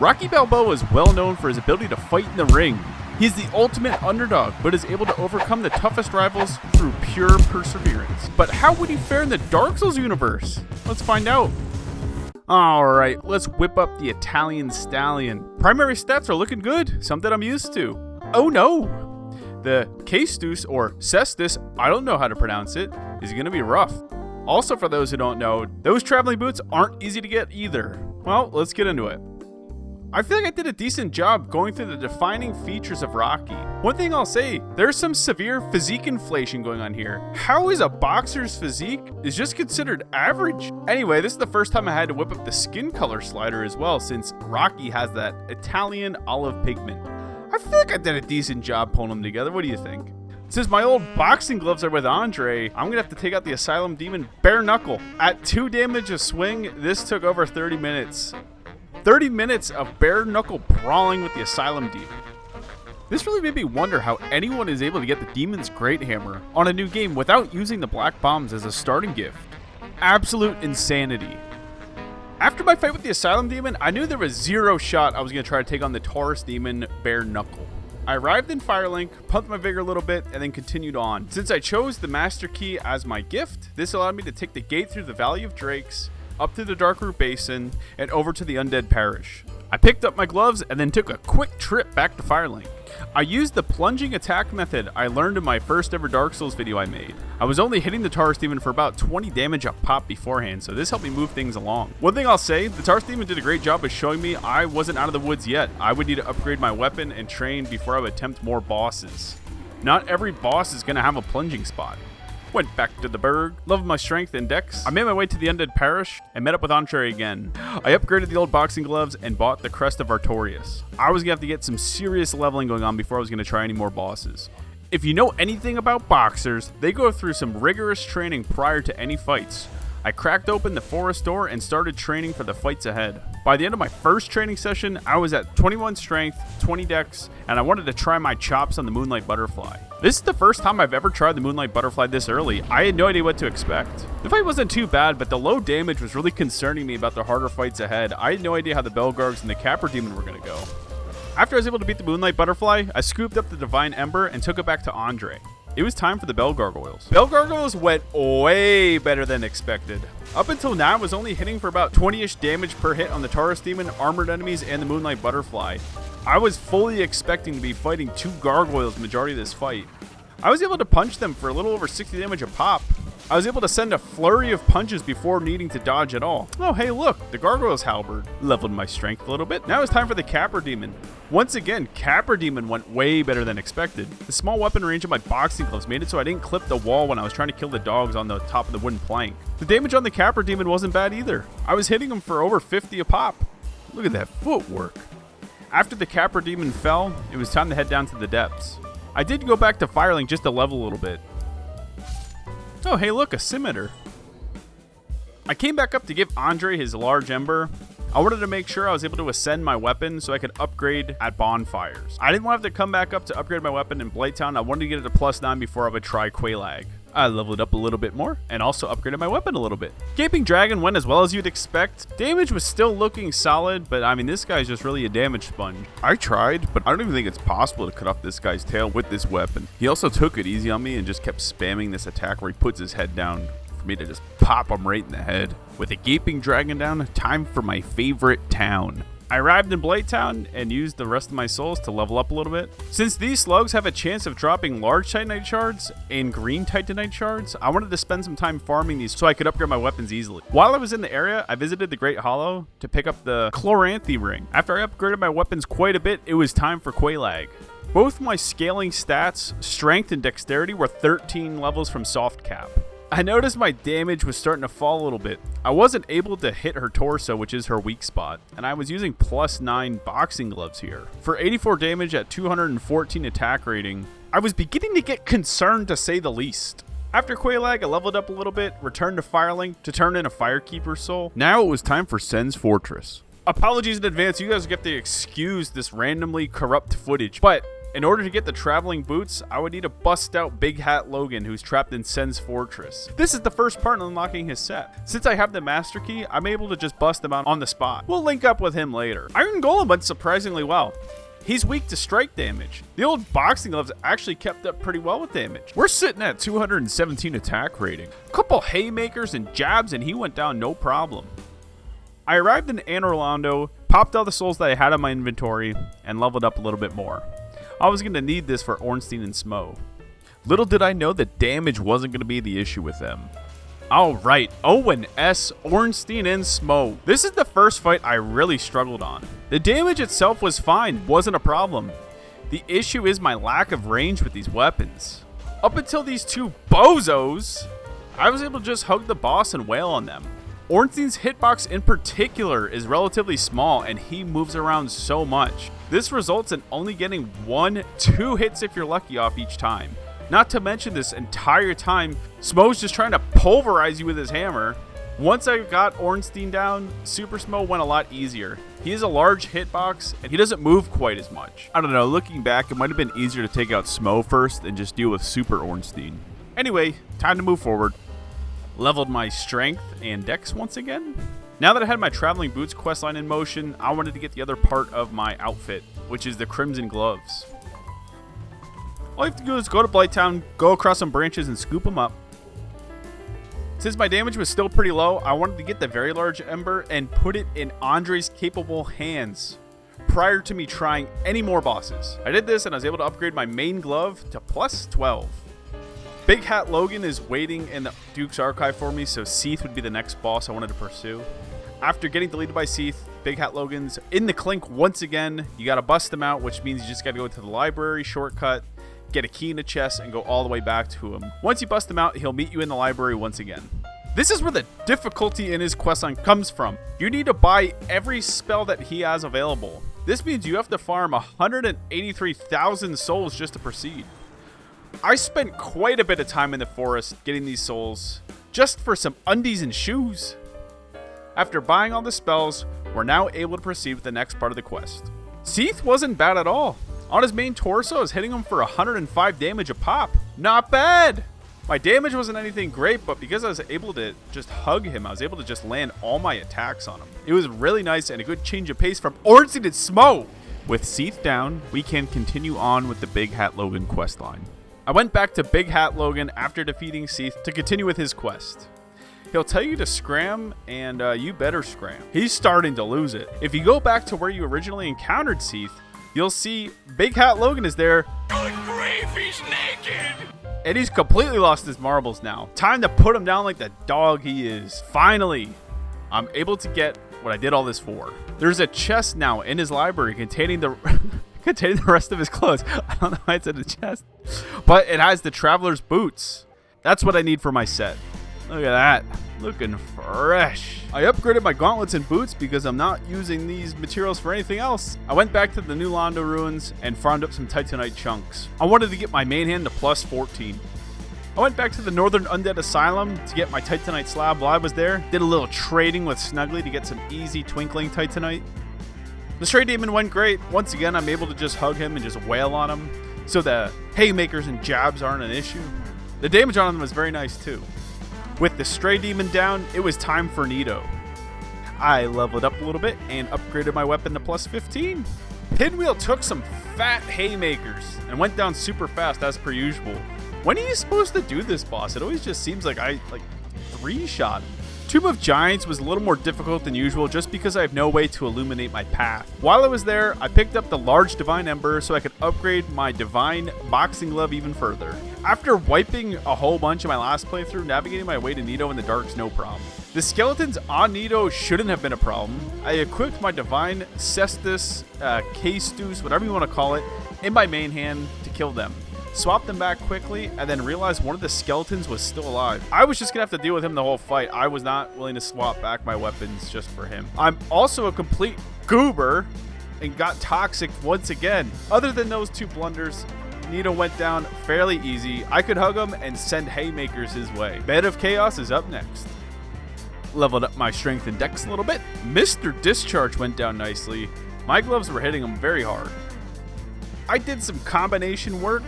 Rocky Balboa is well known for his ability to fight in the ring. He is the ultimate underdog, but is able to overcome the toughest rivals through pure perseverance. But how would he fare in the Dark Souls universe? Let's find out. Alright, let's whip up the Italian Stallion. Primary stats are looking good, something I'm used to. Oh no! The Caestus, or Cestus, I don't know how to pronounce it, is going to be rough. Also, for those who don't know, those traveling boots aren't easy to get either. Well, let's get into it. I feel like I did a decent job going through the defining features of Rocky. One thing I'll say, there's some severe physique inflation going on here. How is a boxer's physique is just considered average? Anyway, this is the first time I had to whip up the skin color slider as well, since Rocky has that Italian olive pigment. I feel like I did a decent job pulling them together. What do you think? Since my old boxing gloves are with Andre, I'm going to have to take out the Asylum demon bare knuckle. At 2 damage a swing, this took over 30 minutes. 30 minutes of bare knuckle brawling with the Asylum demon. This really made me wonder how anyone is able to get the demon's great hammer on a new game without using the black bombs as a starting gift. Absolute insanity. After my fight with the Asylum demon, I knew there was zero shot I was going to try to take on the Taurus demon bare knuckle. I arrived in Firelink, pumped my vigor a little bit, and then continued on. Since I chose the Master Key as my gift, this allowed me to take the gate through the Valley of Drakes, up to the Darkroot Basin, and over to the Undead Parish. I picked up my gloves and then took a quick trip back to Firelink. I used the plunging attack method I learned in my first ever Dark Souls video I made. I was only hitting the Taurus demon for about 20 damage a pop beforehand, so this helped me move things along. One thing I'll say, the Taurus demon did a great job of showing me I wasn't out of the woods yet. I would need to upgrade my weapon and train before I would attempt more bosses. Not every boss is going to have a plunging spot. Went back to the burg, loved my strength and dex. I made my way to the Undead Parish and met up with Andre again. I upgraded the old boxing gloves and bought the Crest of Artorias. I was going to have to get some serious leveling going on before I was going to try any more bosses. If you know anything about boxers, they go through some rigorous training prior to any fights. I cracked open the forest door and started training for the fights ahead. By the end of my first training session, I was at 21 strength, 20 dex, and I wanted to try my chops on the Moonlight Butterfly. This is the first time I've ever tried the Moonlight Butterfly this early. I had no idea what to expect. The fight wasn't too bad, but the low damage was really concerning me about the harder fights ahead. I had no idea how the Belgargs and the Capra Demon were going to go. After I was able to beat the Moonlight Butterfly, I scooped up the Divine Ember and took it back to Andre. It was time for the Bell Gargoyles. Bell Gargoyles went way better than expected. Up until now, I was only hitting for about 20-ish damage per hit on the Taurus Demon, armored enemies, and the Moonlight Butterfly. I was fully expecting to be fighting 2 gargoyles the majority of this fight. I was able to punch them for a little over 60 damage a pop. I was able to send a flurry of punches before needing to dodge at all. Oh, hey, look, the Gargoyle's Halberd leveled my strength a little bit. Now it's time for the Capra Demon. Once again, Capra Demon went way better than expected. The small weapon range of my boxing gloves made it so I didn't clip the wall when I was trying to kill the dogs on the top of the wooden plank. The damage on the Capra Demon wasn't bad either. I was hitting them for over 50 a pop. Look at that footwork. After the Capra Demon fell, it was time to head down to the depths. I did go back to Firelink just to level a little bit. Oh, hey, look, a scimitar. I came back up to give Andre his large ember. I wanted to make sure I was able to ascend my weapon so I could upgrade at bonfires. I didn't want to have to come back up to upgrade my weapon in Blighttown. I wanted to get it to +9 before I would try Quelaag. I leveled up a little bit more and also upgraded my weapon a little bit. Gaping Dragon went as well as you'd expect. Damage was still looking solid, but I mean, this guy's just really a damage sponge. I tried, but I don't even think it's possible to cut off this guy's tail with this weapon. He also took it easy on me and just kept spamming this attack where he puts his head down for me to just pop him right in the head. With a Gaping Dragon down, time for my favorite town. I arrived in Blighttown and used the rest of my souls to level up a little bit. Since these slugs have a chance of dropping large Titanite shards and green Titanite shards, I wanted to spend some time farming these so I could upgrade my weapons easily. While I was in the area, I visited the Great Hollow to pick up the Chloranthe ring. After I upgraded my weapons quite a bit, it was time for Quelaag. Both my scaling stats, strength and dexterity, were 13 levels from soft cap. I noticed my damage was starting to fall a little bit. I wasn't able to hit her torso, which is her weak spot, and I was using +9 boxing gloves here. For 84 damage at 214 attack rating, I was beginning to get concerned, to say the least. After Quelaag, I leveled up a little bit, returned to Firelink to turn in a Firekeeper's Soul. Now it was time for Sen's Fortress. Apologies in advance, you guys get to excuse this randomly corrupt footage, but In order to get the traveling boots, I would need to bust out Big Hat Logan, who's trapped in Sen's fortress. This is the first part in unlocking his set. Since I have the master key, I'm able to just bust him out on the spot. We'll link up with him later. Iron Golem went surprisingly well. He's weak to strike damage. The old boxing gloves actually kept up pretty well with damage. We're sitting at 217 attack rating. A couple haymakers and jabs and he went down no problem. I arrived in Anor Londo, popped all the souls that I had in my inventory, and leveled up a little bit more. I was going to need this for Ornstein and Smough. Little did I know that damage wasn't going to be the issue with them. Alright, Owen S. Ornstein and Smough. This is the first fight I really struggled on. The damage itself was fine, wasn't a problem. The issue is my lack of range with these weapons. Up until these two bozos, I was able to just hug the boss and wail on them. Ornstein's hitbox in particular is relatively small and he moves around so much. This results in only getting 1-2 hits if you're lucky off each time. Not to mention this entire time, Smough's just trying to pulverize you with his hammer. Once I got Ornstein down, Super Smough went a lot easier. He has a large hitbox and he doesn't move quite as much. I don't know, looking back, it might have been easier to take out Smough first and just deal with Super Ornstein. Anyway, time to move forward. Leveled my strength and dex once again. Now that I had my traveling boots questline in motion, I wanted to get the other part of my outfit, which is the crimson gloves. All you have to do is go to Blighttown, go across some branches and scoop them up. Since my damage was still pretty low, I wanted to get the very large ember and put it in Andre's capable hands prior to me trying any more bosses. I did this and I was able to upgrade my main glove to plus 12. Big Hat Logan is waiting in the Duke's Archive for me, so Seath would be the next boss I wanted to pursue. After getting deleted by Seath, Big Hat Logan's in the clink once again. You gotta bust him out, which means you just gotta go to the library shortcut, get a key in a chest, and go all the way back to him. Once you bust him out, he'll meet you in the library once again. This is where the difficulty in his questline comes from. You need to buy every spell that he has available. This means you have to farm 183,000 souls just to proceed. I spent quite a bit of time in the forest getting these souls just for some undies and shoes. After buying all the spells, we're now able to proceed with the next part of the quest. Seath wasn't bad at all. On his main torso, I was hitting him for 105 damage a pop. Not bad! My damage wasn't anything great, but because I was able to just hug him, I was able to just land all my attacks on him. It was really nice and a good change of pace from Ornstein and Smough. With Seath down, we can continue on with the Big Hat Logan questline. I went back to Big Hat Logan after defeating Seath to continue with his quest. He'll tell you to scram, and you better scram. He's starting to lose it. If you go back to where you originally encountered Seath, you'll see Big Hat Logan is there. Good grief, he's naked! And he's completely lost his marbles now. Time to put him down like the dog he is. Finally, I'm able to get what I did all this for. There's a chest now in his library containing the... containing the rest of his clothes. I don't know why it's in the chest. But it has the Traveler's Boots. That's what I need for my set. Look at that. Looking fresh. I upgraded my gauntlets and boots because I'm not using these materials for anything else. I went back to the New Londo ruins and farmed up some Titanite chunks. I wanted to get my main hand to plus 14. I went back to the Northern Undead Asylum to get my Titanite slab while I was there. Did a little trading with Snuggly to get some easy twinkling Titanite. The Stray Demon went great. Once again, I'm able to just hug him and just wail on him, so the haymakers and jabs aren't an issue. The damage on him was very nice too. With the Stray Demon down, it was time for Nito. I leveled up a little bit and upgraded my weapon to plus 15. Pinwheel took some fat haymakers and went down super fast as per usual. When are you supposed to do this, boss? It always just seems like I three-shot him. Tomb of Giants was a little more difficult than usual just because I have no way to illuminate my path. While I was there, I picked up the large Divine Ember so I could upgrade my Divine Boxing Glove even further. After wiping a whole bunch in my last playthrough, navigating my way to Nito in the dark's no problem. The skeletons on Nito shouldn't have been a problem. I equipped my Divine Caestus, Caestus, whatever you want to call it, in my main hand to kill them. Swapped them back quickly, and then realized one of the skeletons was still alive. I was just gonna have to deal with him the whole fight. I was not willing to swap back my weapons just for him. I'm also a complete goober and got toxic once again. Other than those two blunders, Nito went down fairly easy. I could hug him and send haymakers his way. Bed of Chaos is up next. Leveled up my strength and dex a little bit. Mr. Discharge went down nicely. My gloves were hitting him very hard. I did some combination work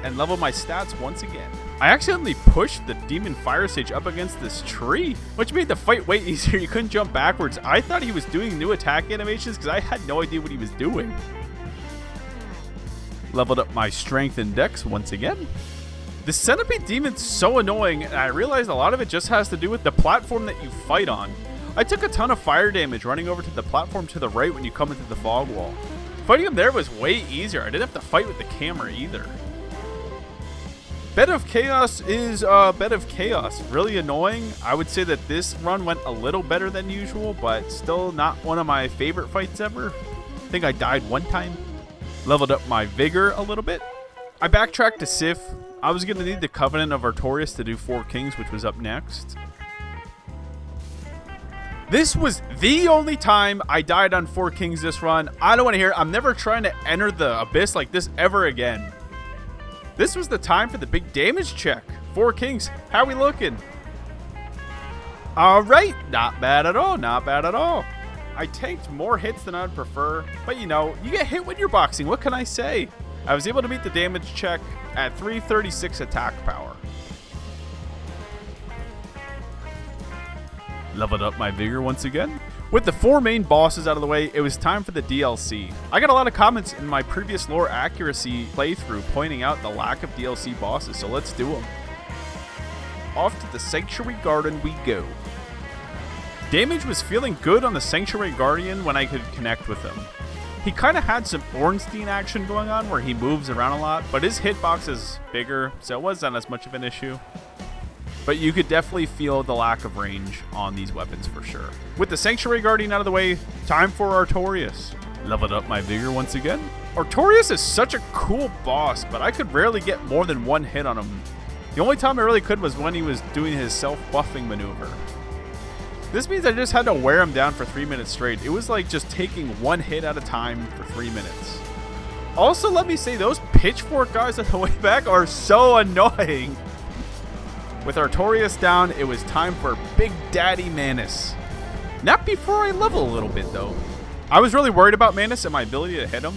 and leveled my stats once again. I accidentally pushed the Demon Fire Sage up against this tree, which made the fight way easier. You couldn't jump backwards. I thought he was doing new attack animations because I had no idea what he was doing. Leveled up my strength and dex once again. The Centipede Demon's so annoying, and I realized a lot of it just has to do with the platform that you fight on. I took a ton of fire damage running over to the platform to the right when you come into the fog wall. Fighting him there was way easier. I didn't have to fight with the camera either. Bed of Chaos is Bed of Chaos. Really annoying. I would say that this run went a little better than usual, but still not one of my favorite fights ever. I think I died one time. Leveled up my vigor a little bit. I backtracked to Sif. I was going to need the Covenant of Artorias to do Four Kings, which was up next. This was the only time I died on Four Kings this run. I don't want to hear it. I'm never trying to enter the abyss like this ever again. This was the time for the big damage check. Four Kings, how we looking? All right, not bad at all, not bad at all. I tanked more hits than I'd prefer, but you know, you get hit when you're boxing. What can I say? I was able to meet the damage check at 336 attack power. Leveled up my vigor once again. With the 4 main bosses out of the way, it was time for the DLC. I got a lot of comments in my previous lore accuracy playthrough pointing out the lack of DLC bosses, so let's do them. Off to the Sanctuary Garden we go. Damage was feeling good on the Sanctuary Guardian when I could connect with him. He kind of had some Ornstein action going on where he moves around a lot, but his hitbox is bigger, so it wasn't as much of an issue. But you could definitely feel the lack of range on these weapons for sure. With the Sanctuary Guardian out of the way, time for Artorias. Leveled up my vigor once again. Artorias is such a cool boss, but I could rarely get more than one hit on him. The only time I really could was when he was doing his self-buffing maneuver. This means I just had to wear him down for 3 minutes straight. It was like just taking one hit at a time for 3 minutes. Also, let me say, those pitchfork guys on the way back are so annoying. With Artorias down, it was time for Big Daddy Manus. Not before I level a little bit, though. I was really worried about Manus and my ability to hit him.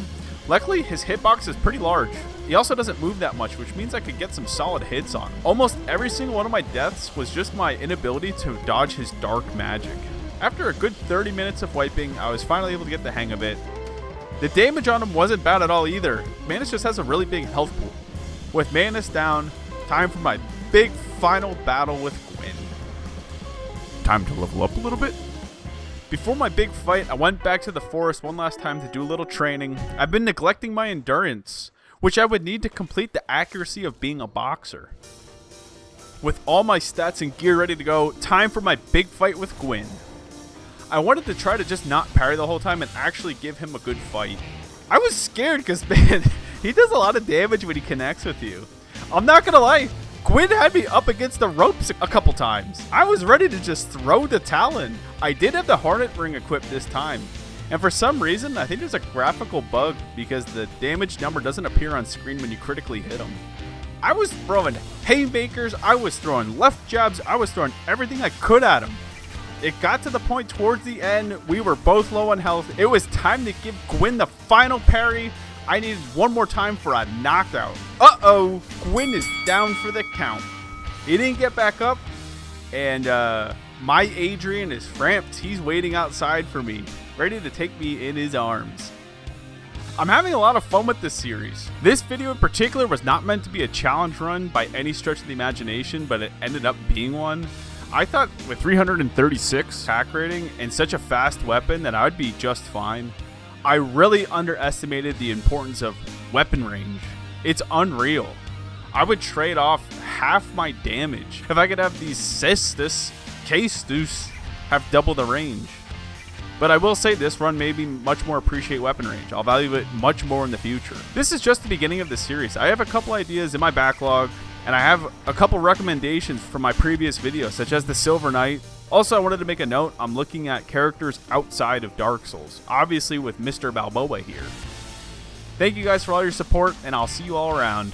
Luckily, his hitbox is pretty large. He also doesn't move that much, which means I could get some solid hits on. Almost every single one of my deaths was just my inability to dodge his dark magic. After a good 30 minutes of wiping, I was finally able to get the hang of it. The damage on him wasn't bad at all either. Manus just has a really big health pool. With Manus down, time for my big final battle with Gwyn. Time to level up a little bit. Before my big fight, I went back to the forest one last time to do a little training. I've been neglecting my endurance, which I would need to complete the accuracy of being a boxer. With all my stats and gear ready to go, time for my big fight with Gwyn. I wanted to try to just not parry the whole time and actually give him a good fight. I was scared because, man, he does a lot of damage when he connects with you. I'm not gonna lie, Gwyn had me up against the ropes a couple times. I was ready to just throw the Talon. I did have the Hornet Ring equipped this time. And for some reason, I think there's a graphical bug because the damage number doesn't appear on screen when you critically hit him. I was throwing haymakers, I was throwing left jabs, I was throwing everything I could at him. It got to the point towards the end, we were both low on health. It was time to give Gwyn the final parry. I needed one more time for a knockout. Uh-oh, Gwyn is down for the count. He didn't get back up, and my Adrian is framped. He's waiting outside for me, ready to take me in his arms. I'm having a lot of fun with this series. This video in particular was not meant to be a challenge run by any stretch of the imagination, but it ended up being one. I thought with 336 attack rating and such a fast weapon that I would be just fine. I really underestimated the importance of weapon range. It's unreal. I would trade off half my damage if I could have these Caestus have double the range. But I will say this run made me much more appreciate weapon range. I'll value it much more in the future. This is just the beginning of the series. I have a couple ideas in my backlog, and I have a couple recommendations from my previous videos, such as the Silver Knight. Also, I wanted to make a note, I'm looking at characters outside of Dark Souls, obviously with Mr. Balboa here. Thank you guys for all your support, and I'll see you all around.